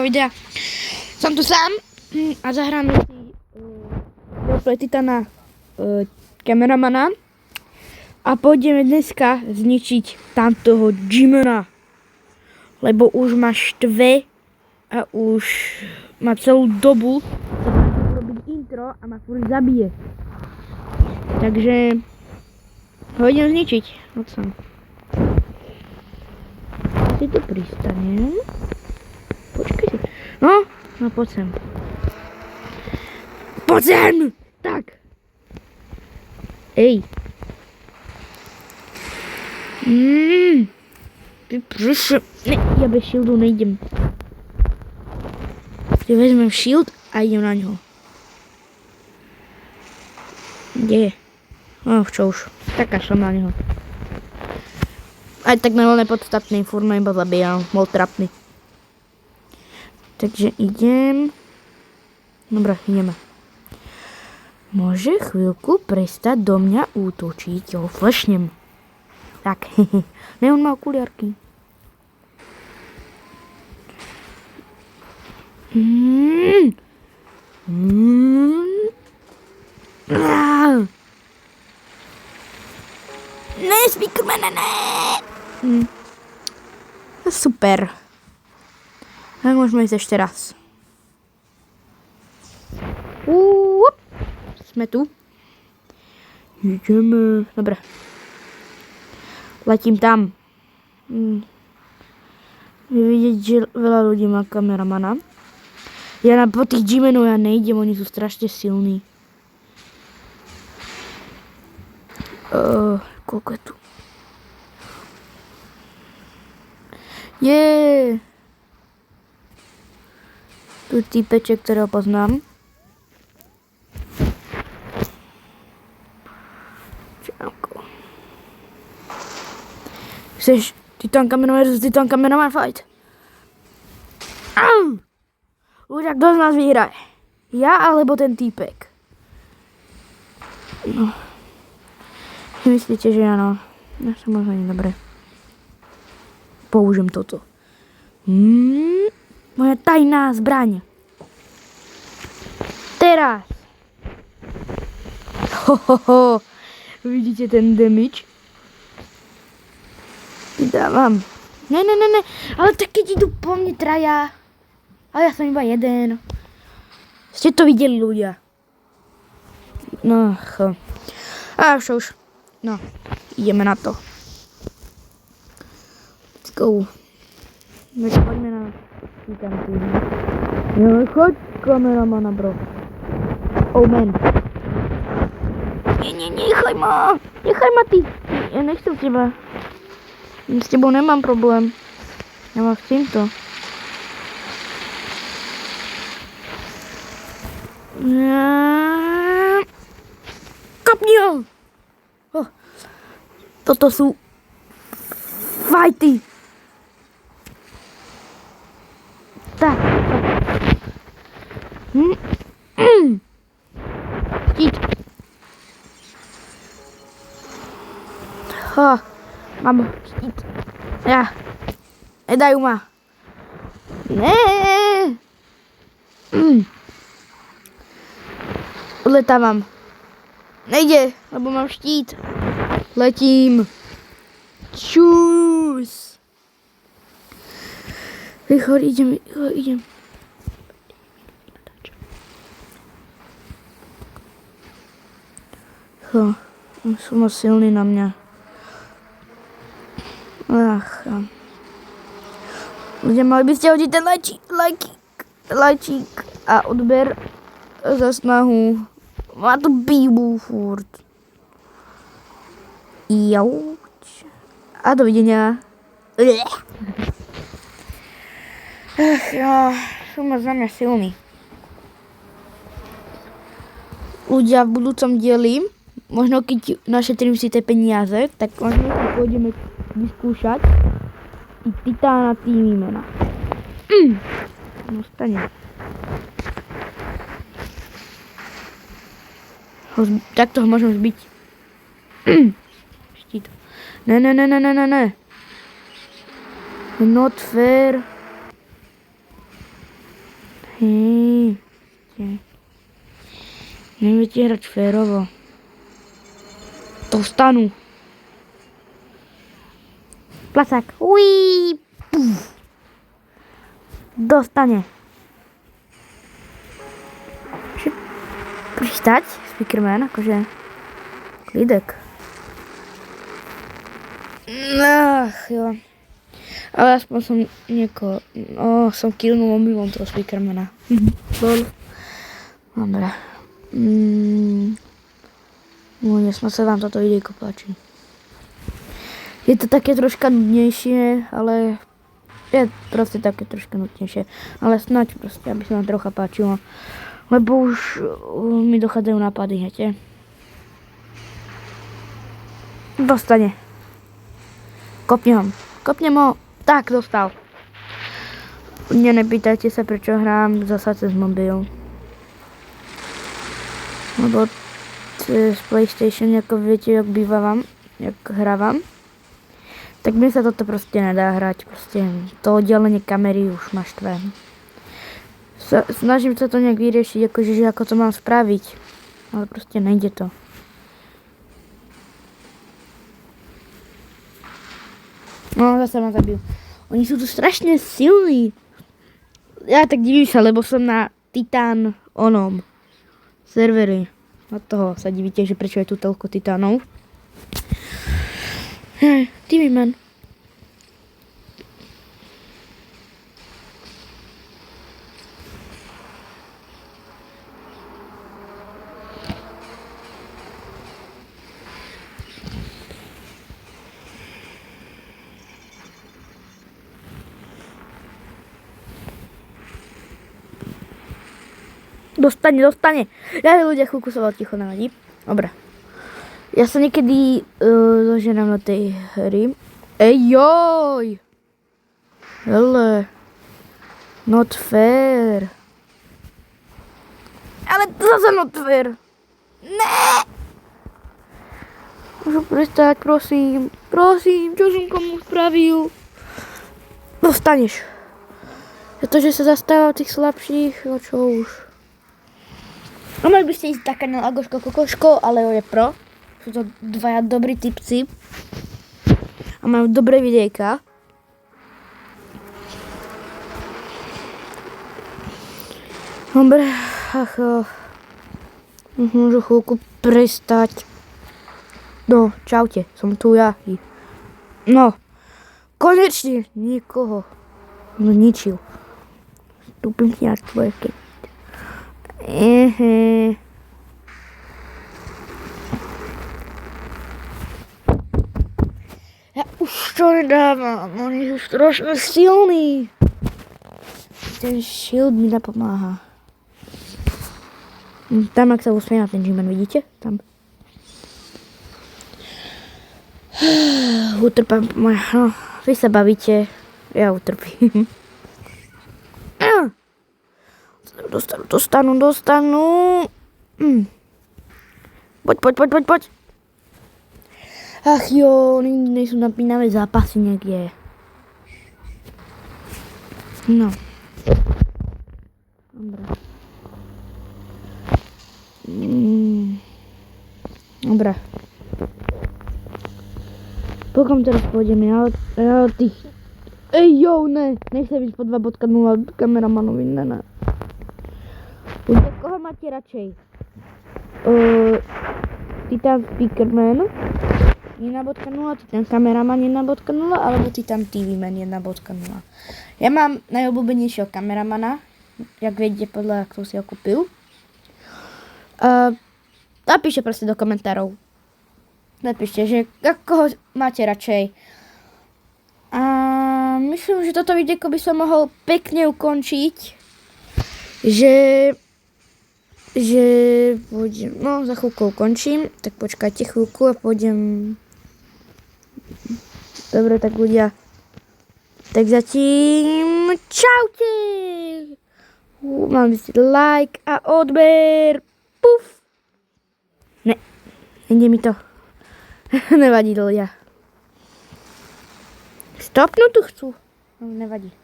videa. Som tu sám a zahráme si Roleplay Titana kameramana a pôjdeme dneska zničiť tamtoho Jimena, lebo už ma štve a už má celú dobu robiť intro a ma furt zabije. Takže ho idem zničiť. Poď sem. Si tu pristanem. Počkaj si. No poď sem. Poď sem! Tak. Ej. Ty prúšem. Ne, ja bez shieldu nejdem. Ja vezmem shield a idem na ňo. Kde je? Čo už. Taká som na neho. Aj tak nebol nepodstatný, furt ma iba zabíjal. Bol trapný. Takže idem. Dobre, ideme. Môže chvíľku prestať do mňa útočiť. Jo, flešnem. Tak, ne, on má okuliarky. Ne, Speakermana, ne! Super. Tak môžeme ísť ešte raz. Sme tu. Ideme. Dobre. Letím tam. Je vidieť, že veľa ľudí má kameramana. Ja po tých Jimenov ja nejdem, oni sú strašne silní. Koľko je tu? Tu týpeček, ktorého poznám. Čauko. Chceš Titan Cameraman versus Titan Cameraman fight? Ľudia, kto z nás vyhraje? Ja alebo ten týpek? No. Myslíte, že áno? Ja som možno nie dobre. Použijem toto. Moja tajná zbraň. Teraz. Vidíte ten damage? Dávam. Ne. Ale tak keď idú po mne traja. Ale ja som iba jeden. Ste to videli, ľudia. No, čo už. No, ideme na to. Let's go. Poďme na Titan TV. No, choď, kameramana, bro. Oh, man. Nie, nechaj ma. Nechaj ma, ty. Ja nechcem teba. S tebou nemám problém. Ja mám s týmto. Kopni ho! Toto sú fajty. Tak. Štít. Mám štít. Ja. Nedajú ma. Ne. Odletávam. Nejde, lebo mám štít. Letím. Čus. Rýchlo, idem. Sú moc silní na mňa. Ľudia, mali by ste hodiť ten lajčík a odber za snahu. Má to bijú furt. Jauč. A dovidenia. Sú ma za mňa silní. Ľudia, v budúcom dieli, možno keď našetrím si tie peniaze, tak možno si pôjdeme vyskúšať i Titána Týmimena. No stane. Takto ho môžem zbiť. Štít. Ne. Not fair. Neviete hrať férovo. To vstanú. Plasák. Uí. Dostane. Pristať, Speakerman, akože klidek. Ach, jo. Ale aspoň som som killnul omylom toho Speakermana. Lol. Dobre. Snad sa vám toto videjko páči. Je to také troška nudnejšie, ale je proste také troška nudnejšie. Ale snáď proste, aby sa vám trocha páčilo. Lebo už mi dochádzajú nápady, hete. Dostane. Kopnem ho. Tak, dostal. Nepýtajte sa, prečo hrám zasa cez mobil. Lebo cez PlayStation, ako viete, jak bývam, jak hrávam, tak mi sa toto proste nedá hrať. Proste to oddelenie kamery už ma štve. Snažím sa to nejak vyriešiť, akože, že ako to mám spraviť. Ale proste nejde to. No, zase ma zabijú. Oni sú tu strašne silní. Ja tak divím sa, lebo som na Titán serveri. Od toho sa divíte, že prečo je tu toľko titánov. TV man. Dostane. Ja ľudia chvíľku sa ticho navadí. Dobre. Ja sa niekedy zoženám na tej hry. Joj! Hele. Not fair. Ale to zase not fair. Ne! Môžu prestať, prosím. Prosím, čo som komu spravil? Dostaneš. Pretože sa zastáva tých slabších, no čo už. No mali by ste ísť taká na Lagoško Kokoško, ale je pro. Sú to dvaja dobrí typci. A majú dobré videjka. Dobre, môžu chvíľku prestať. No, čaute, som tu ja. No, konečne nikoho zničil. Stúpim si na tvoje keď. Ja už to nedávam, oni sú strašne silní. Ten shield mi napomáha. Tam, ak sa usmieja ten G-Man, vidíte? Tam. Utrpám, no, vy sa bavíte, ja utrpím. Dostanú. Poď. Ach jo, nie sú napínavé zápasy niekde. No. Dobre. Dobre. Pokiaľ teraz pôjdeme, ja tých... ne, nechcem ísť po 2.0 kameramanovi, ne. Koho máte radšej? Titan Speakerman 1.0, Titan Kameraman 1.0 alebo Titan TV Man 1.0. Ja mám najobľúbenejšieho kameramana, jak viete podľa, kto si ho kúpil. Napíšte proste do komentárov. Napíšte, že koho máte radšej. A myslím, že toto videjko by som mohol pekne ukončiť. Že pôjdem, no za chvíľku ukončím, tak počkajte chvíľku a pôjdem. Dobre, tak ľudia. Tak zatím čaute! Mám si like a odber. Puf! Ne, nejde mi to. Nevadí ľudia. Stopnú tu chcú. No, nevadí.